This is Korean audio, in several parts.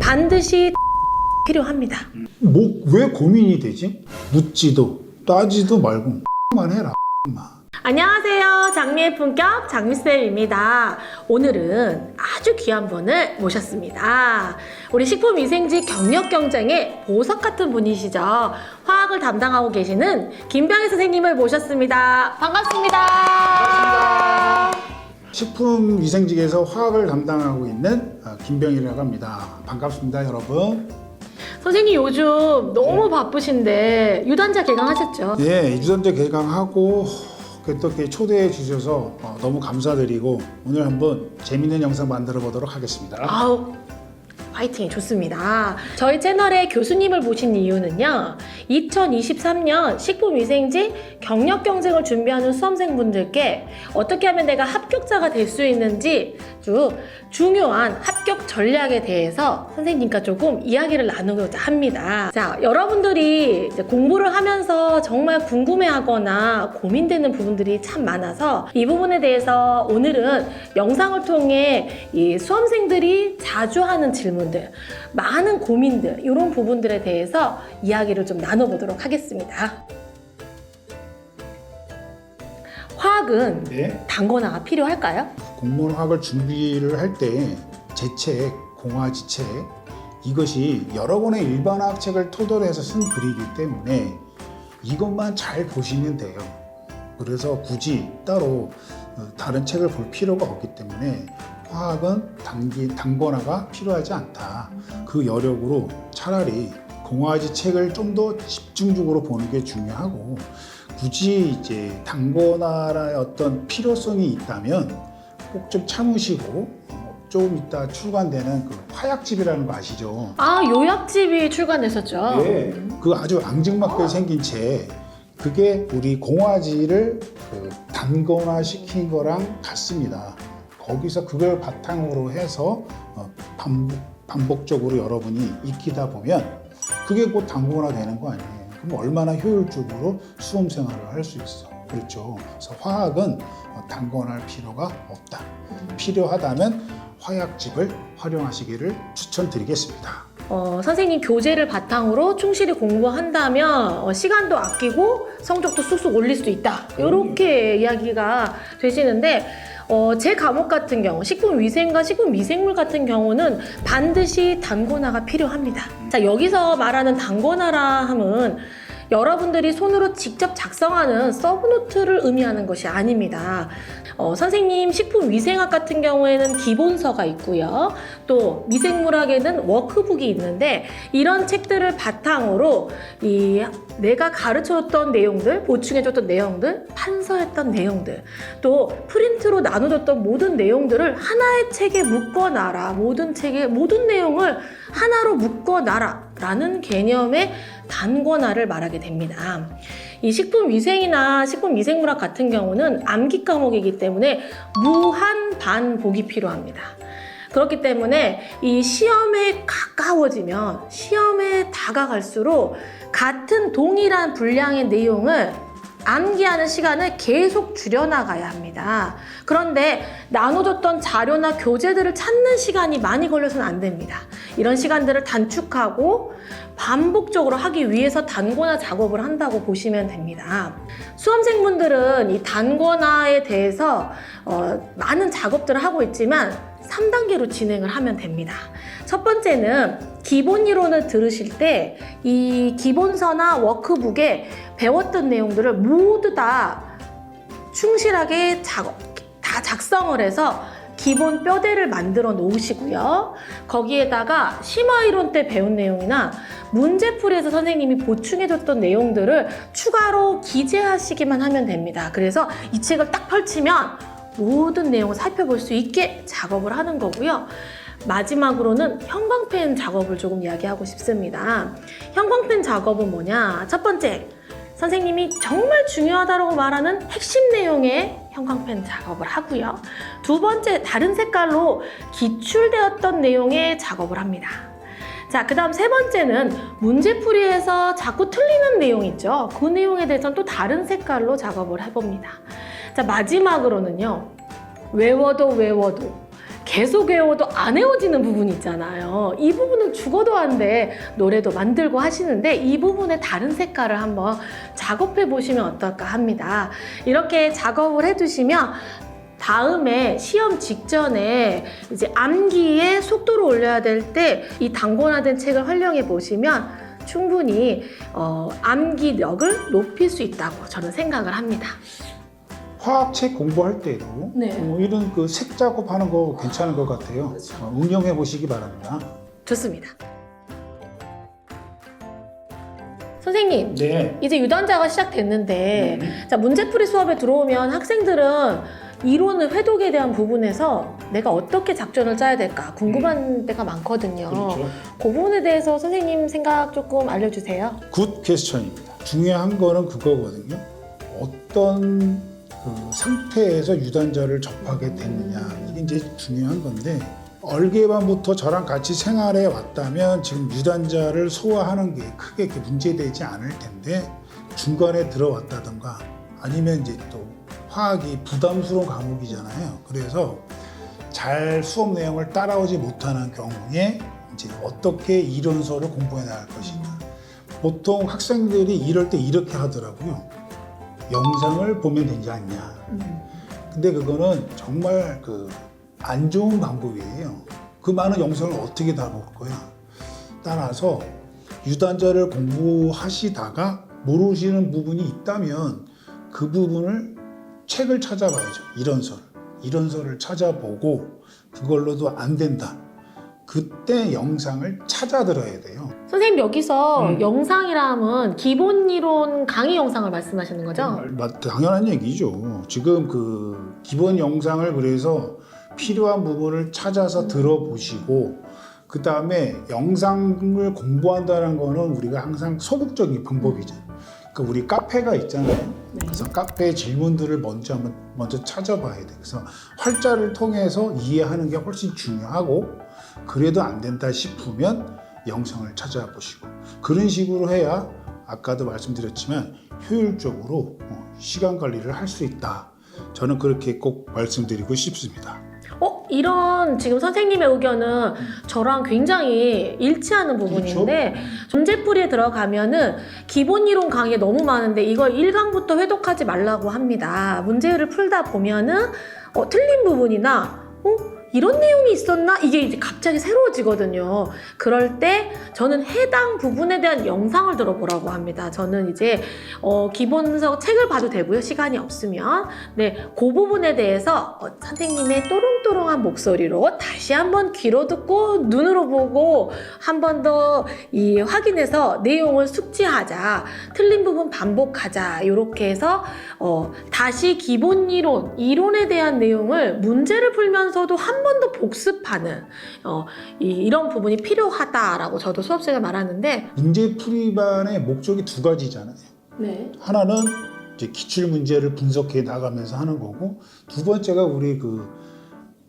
반드시 필요합니다. 뭐 왜 고민이 되지? 묻지도 따지도 말고 만 해라. 안녕하세요. 장미의 품격 장미쌤입니다. 오늘은 아주 귀한 분을 모셨습니다. 우리 식품위생지 경력경쟁의 보석 같은 분이시죠. 화학을 담당하고 계시는 김병희 선생님을 모셨습니다. 반갑습니다. 식품위생직에서 화학을 담당하고 있는 김병희라고 합니다. 반갑습니다, 여러분. 선생님 요즘 너무 바쁘신데 유단자 개강하셨죠? 예, 유전자 개강하고 또 이렇게 초대해 주셔서 너무 감사드리고 오늘 한번 재밌는 영상 만들어 보도록 하겠습니다. 아우, 화이팅! 좋습니다. 저희 채널에 교수님을 모신 이유는요, 2023년 식품위생지 경력경쟁을 준비하는 수험생분들께 어떻게 하면 내가 합격자가 될 수 있는지 아주 중요한 합격 전략에 대해서 선생님과 조금 이야기를 나누고자 합니다. 자, 여러분들이 이제 공부를 하면서 정말 궁금해하거나 고민되는 부분들이 참 많아서 이 부분에 대해서 오늘은 영상을 통해 이 수험생들이 자주 하는 질문들, 많은 고민들, 이런 부분들에 대해서 이야기를 좀 나눠보도록 하겠습니다. 화학은 네. 단권화가 필요할까요? 공무원 화학을 준비를 할 때 제책, 공화지책 이것이 여러 권의 일반화학 책을 토대로 해서 쓴 글이기 때문에 이것만 잘 보시면 돼요. 그래서 굳이 따로 다른 책을 볼 필요가 없기 때문에 화학은 단권화가 필요하지 않다. 그 여력으로 차라리 공화지 책을 좀 더 집중적으로 보는 게 중요하고, 굳이 이제 단권화의 어떤 필요성이 있다면 꼭 좀 참으시고 좀 이따 출간되는 그 화약집이라는 거 아시죠? 아, 요약집이 출간됐었죠? 예, 그 아주 앙증맞게 생긴 책, 그게 우리 공화지를 단권화 시킨 거랑 같습니다. 거기서 그걸 바탕으로 해서 반복적으로 여러분이 익히다 보면 그게 곧 단권화 되는 거 아니에요. 그럼 얼마나 효율적으로 수험 생활을 할 수 있어. 그렇죠. 그래서 화학은 단권할 필요가 없다. 필요하다면 화약집을 활용하시기를 추천드리겠습니다. 선생님 교재를 바탕으로 충실히 공부한다면 시간도 아끼고 성적도 쑥쑥 올릴 수 있다. 이렇게 이야기가 되시는데, 제 과목 같은 경우 식품위생과 식품미생물 같은 경우는 반드시 단권화가 필요합니다. 자, 여기서 말하는 단권화라 함은 여러분들이 손으로 직접 작성하는 서브노트를 의미하는 것이 아닙니다. 선생님 식품위생학 같은 경우에는 기본서가 있고요. 또 미생물학에는 워크북이 있는데, 이런 책들을 바탕으로 내가 가르쳐줬던 내용들, 보충해줬던 내용들, 판서했던 내용들, 또 프린트로 나눠줬던 모든 내용들을 하나의 책에 묶어놔라. 모든 내용을 하나로 묶어놔라 라는 개념의 단권화를 말하게 됩니다. 이 식품위생이나 식품미생물학 같은 경우는 암기 과목이기 때문에 무한 반복이 필요합니다. 그렇기 때문에 이 시험에 가까워지면, 시험에 다가갈수록 같은 동일한 분량의 내용을 암기하는 시간을 계속 줄여나가야 합니다. 그런데 나눠줬던 자료나 교재들을 찾는 시간이 많이 걸려서는 안 됩니다. 이런 시간들을 단축하고 반복적으로 하기 위해서 단권화 작업을 한다고 보시면 됩니다. 수험생분들은 이 단권화에 대해서 많은 작업들을 하고 있지만 3단계로 진행을 하면 됩니다. 첫 번째는 기본 이론을 들으실 때 이 기본서나 워크북에 배웠던 내용들을 모두 다 충실하게 다 작성을 해서 기본 뼈대를 만들어 놓으시고요. 거기에다가 심화이론 때 배운 내용이나 문제풀이에서 선생님이 보충해줬던 내용들을 추가로 기재하시기만 하면 됩니다. 그래서 이 책을 딱 펼치면 모든 내용을 살펴볼 수 있게 작업을 하는 거고요. 마지막으로는 형광펜 작업을 조금 이야기하고 싶습니다. 형광펜 작업은 뭐냐? 첫 번째, 선생님이 정말 중요하다고 말하는 핵심 내용의 형광펜 작업을 하고요. 두 번째, 다른 색깔로 기출되었던 내용의 작업을 합니다. 자, 그 다음 세 번째는 문제풀이에서 자꾸 틀리는 내용 있죠. 그 내용에 대해서는 또 다른 색깔로 작업을 해봅니다. 자, 마지막으로는요, 외워도 계속 외워도 안 외워지는 부분이 있잖아요. 이 부분은 죽어도 안 돼. 노래도 만들고 하시는데 이 부분에 다른 색깔을 한번 작업해 보시면 어떨까 합니다. 이렇게 작업을 해두시면 다음에 시험 직전에 이제 암기에 속도를 올려야 될 때 이 단권화된 책을 활용해 보시면 충분히 암기력을 높일 수 있다고 저는 생각을 합니다. 화학책 공부할 때도 네. 이런 그 색 작업하는 거 괜찮은 것 같아요. 응용해 보시기 바랍니다. 좋습니다. 선생님, 네. 이제 유단자가 시작됐는데 자, 문제풀이 수업에 들어오면 학생들은 이론의 회독에 대한 부분에서 내가 어떻게 작전을 짜야 될까 궁금한 때가 많거든요. 그렇죠. 그 부분에 대해서 선생님 생각 조금 알려주세요. 굿 퀘스천입니다. 중요한 거는 그거거든요. 어떤 그 상태에서 유단자를 접하게 됐느냐 이게 이제 중요한 건데 얼개반부터 저랑 같이 생활해 왔다면 지금 유단자를 소화하는 게 크게 이렇게 문제되지 않을 텐데 중간에 들어왔다던가 아니면 이제 또 화학이 부담스러운 과목이잖아요. 그래서 잘 수업 내용을 따라오지 못하는 경우에 이제 어떻게 이론서를 공부해 나갈 것인가. 보통 학생들이 이럴 때 이렇게 하더라고요. 영상을 보면 되지 않냐. 근데 그거는 정말 안 좋은 방법이에요. 그 많은 영상을 어떻게 다 볼 거야. 따라서 유단자를 공부하시다가 모르시는 부분이 있다면 그 부분을 책을 찾아봐야죠. 이론서를 찾아보고 그걸로도 안 된다. 그때 영상을 찾아 들어야 돼요. 선생님 여기서 영상이라면 기본 이론 강의 영상을 말씀하시는 거죠? 당연한 얘기죠. 지금 그 기본 영상을 그래서 필요한 부분을 찾아서 들어보시고 그 다음에 영상을 공부한다는 거는 우리가 항상 소극적인 방법이잖아요. 그러니까 우리 카페가 있잖아요. 그래서 카페 질문들을 먼저 찾아봐야 돼. 그래서 활자를 통해서 이해하는 게 훨씬 중요하고 그래도 안 된다 싶으면 영상을 찾아보시고 그런 식으로 해야 아까도 말씀드렸지만 효율적으로 시간 관리를 할 수 있다. 저는 그렇게 꼭 말씀드리고 싶습니다. 이런 지금 선생님의 의견은 저랑 굉장히 일치하는 부분인데 문제풀이에 들어가면은 기본 이론 강의에 너무 많은데 이걸 1강부터 회독하지 말라고 합니다. 문제를 풀다 보면은 틀린 부분이나 이런 내용이 있었나? 이게 이제 갑자기 새로워지거든요. 그럴 때 저는 해당 부분에 대한 영상을 들어보라고 합니다. 저는 이제 기본서 책을 봐도 되고요. 시간이 없으면. 네, 그 부분에 대해서 선생님의 또롱또롱한 목소리로 다시 한번 귀로 듣고 눈으로 보고 한 번 더 확인해서 내용을 숙지하자. 틀린 부분 반복하자. 이렇게 해서 다시 기본 이론에 대한 내용을 문제를 풀면서도 한 번 더 복습하는 이런 부분이 필요하다라고 저도 수업 시간에 말하는데 문제풀이반의 목적이 두 가지잖아요. 네. 하나는 이제 기출 문제를 분석해 나가면서 하는 거고 두 번째가 우리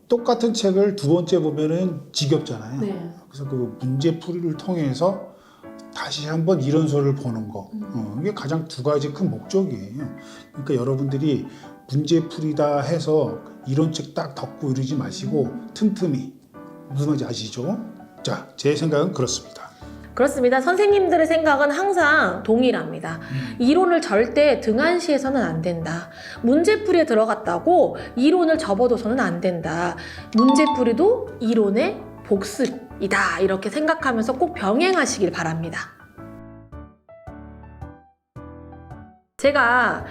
똑같은 책을 두 번째 보면은 지겹잖아요. 네. 그래서 그 문제풀이를 통해서 다시 한번 이론서를 보는 거 이게 가장 두 가지 큰 목적이에요. 그러니까 여러분들이 문제풀이다 해서 이론책 딱 덮고 이러지 마시고 틈틈이 무슨 말인지 아시죠? 자, 제 생각은 그렇습니다. 그렇습니다. 선생님들의 생각은 항상 동일합니다. 이론을 절대 등한시해서는 안 된다. 문제풀이에 들어갔다고 이론을 접어둬서는 안 된다. 문제풀이도 이론의 복습이다. 이렇게 생각하면서 꼭 병행하시길 바랍니다. 제가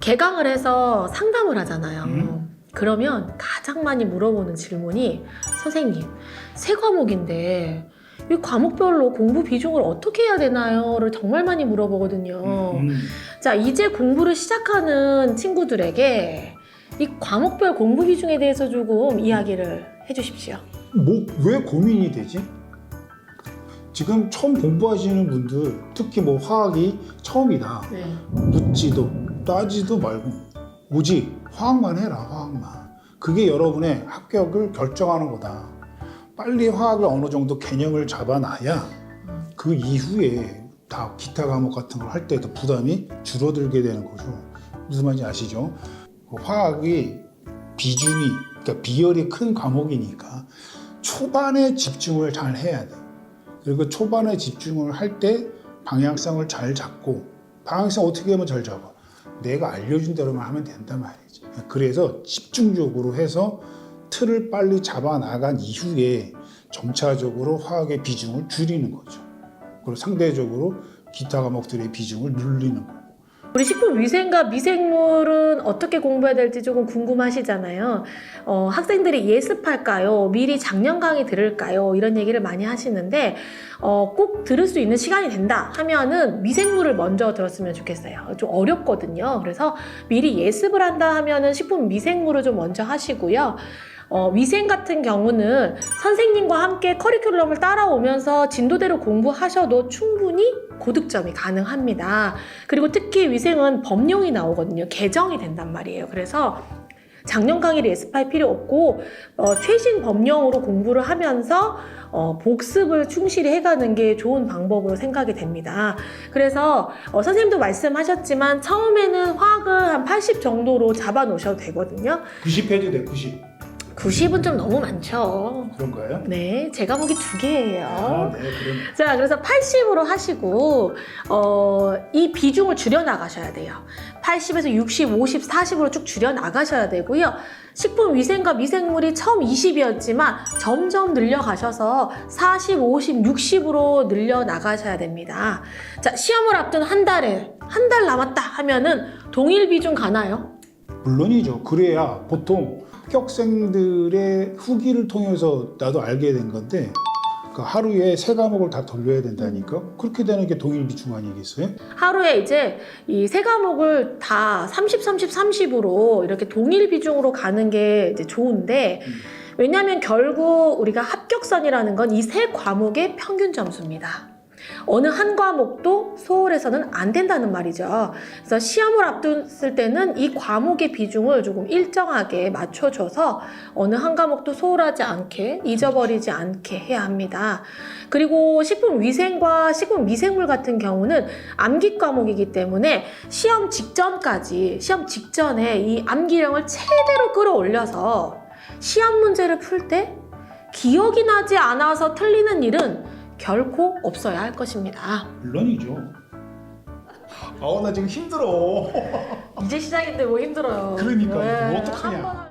개강을 해서 상담을 하잖아요. 그러면 가장 많이 물어보는 질문이 선생님, 세 과목인데 이 과목별로 공부 비중을 어떻게 해야 되나요?를 정말 많이 물어보거든요. 자, 이제 공부를 시작하는 친구들에게 이 과목별 공부 비중에 대해서 조금 이야기를 해주십시오. 왜 고민이 되지? 지금 처음 공부하시는 분들, 특히 화학이 처음이다. 네. 묻지도 따지도 말고 오직 화학만 해라, 화학만. 그게 여러분의 합격을 결정하는 거다. 빨리 화학을 어느 정도 개념을 잡아놔야 그 이후에 다 기타 과목 같은 걸 할 때도 부담이 줄어들게 되는 거죠. 무슨 말인지 아시죠? 화학이 비중이 그러니까 비열이 큰 과목이니까 초반에 집중을 잘 해야 돼. 그리고 초반에 집중을 할 때 방향성을 잘 잡고, 방향성 어떻게 하면 잘 잡아? 내가 알려준 대로만 하면 된단 말이지. 그래서 집중적으로 해서 틀을 빨리 잡아 나간 이후에 점차적으로 화학의 비중을 줄이는 거죠. 그리고 상대적으로 기타 과목들의 비중을 늘리는 거고. 우리 식품위생과 미생물은 어떻게 공부해야 될지 조금 궁금하시잖아요. 학생들이 예습할까요? 미리 작년 강의 들을까요? 이런 얘기를 많이 하시는데 꼭 들을 수 있는 시간이 된다 하면은 미생물을 먼저 들었으면 좋겠어요. 좀 어렵거든요. 그래서 미리 예습을 한다 하면은 식품미생물을 좀 먼저 하시고요. 위생 같은 경우는 선생님과 함께 커리큘럼을 따라오면서 진도대로 공부하셔도 충분히 고득점이 가능합니다. 그리고 특히 위생은 법령이 나오거든요. 개정이 된단 말이에요. 그래서 작년 강의를 예습할 필요 없고 최신 법령으로 공부를 하면서 복습을 충실히 해가는 게 좋은 방법으로 생각이 됩니다. 그래서 선생님도 말씀하셨지만 처음에는 화학을 한 80 정도로 잡아 놓으셔도 되거든요. 90 해도 돼, 90. 90은 좀 너무 많죠. 그런가요? 네, 제 과목이 2개예요. 아, 네, 그럼. 자, 그래서 80으로 하시고 이 비중을 줄여 나가셔야 돼요. 80에서 60, 50, 40으로 쭉 줄여 나가셔야 되고요. 식품위생과 미생물이 처음 20이었지만 점점 늘려가셔서 40, 50, 60으로 늘려 나가셔야 됩니다. 자, 시험을 앞둔 한 달 남았다 하면은 동일 비중 가나요? 물론이죠. 그래야 보통 합격생들의 후기를 통해서 나도 알게 된 건데, 그 하루에 3과목을 다 돌려야 된다니까. 그렇게 되는 게 동일 비중 아니겠어요? 하루에 이제 이 3과목을 다 30, 30, 30으로 이렇게 동일 비중으로 가는 게 이제 좋은데, 왜냐하면 결국 우리가 합격선이라는 건 이 3과목의 평균 점수입니다. 어느 한 과목도 소홀해서는 안 된다는 말이죠. 그래서 시험을 앞뒀을 때는 이 과목의 비중을 조금 일정하게 맞춰줘서 어느 한 과목도 소홀하지 않게, 잊어버리지 않게 해야 합니다. 그리고 식품위생과 식품미생물 같은 경우는 암기 과목이기 때문에 시험 직전에 이 암기량을 최대로 끌어올려서 시험 문제를 풀 때 기억이 나지 않아서 틀리는 일은 결코 없어야 할 것입니다. 물론이죠. 나 지금 힘들어. 이제 시작인데 뭐 힘들어요. 그러니까 네, 뭐 어떡하냐. 한번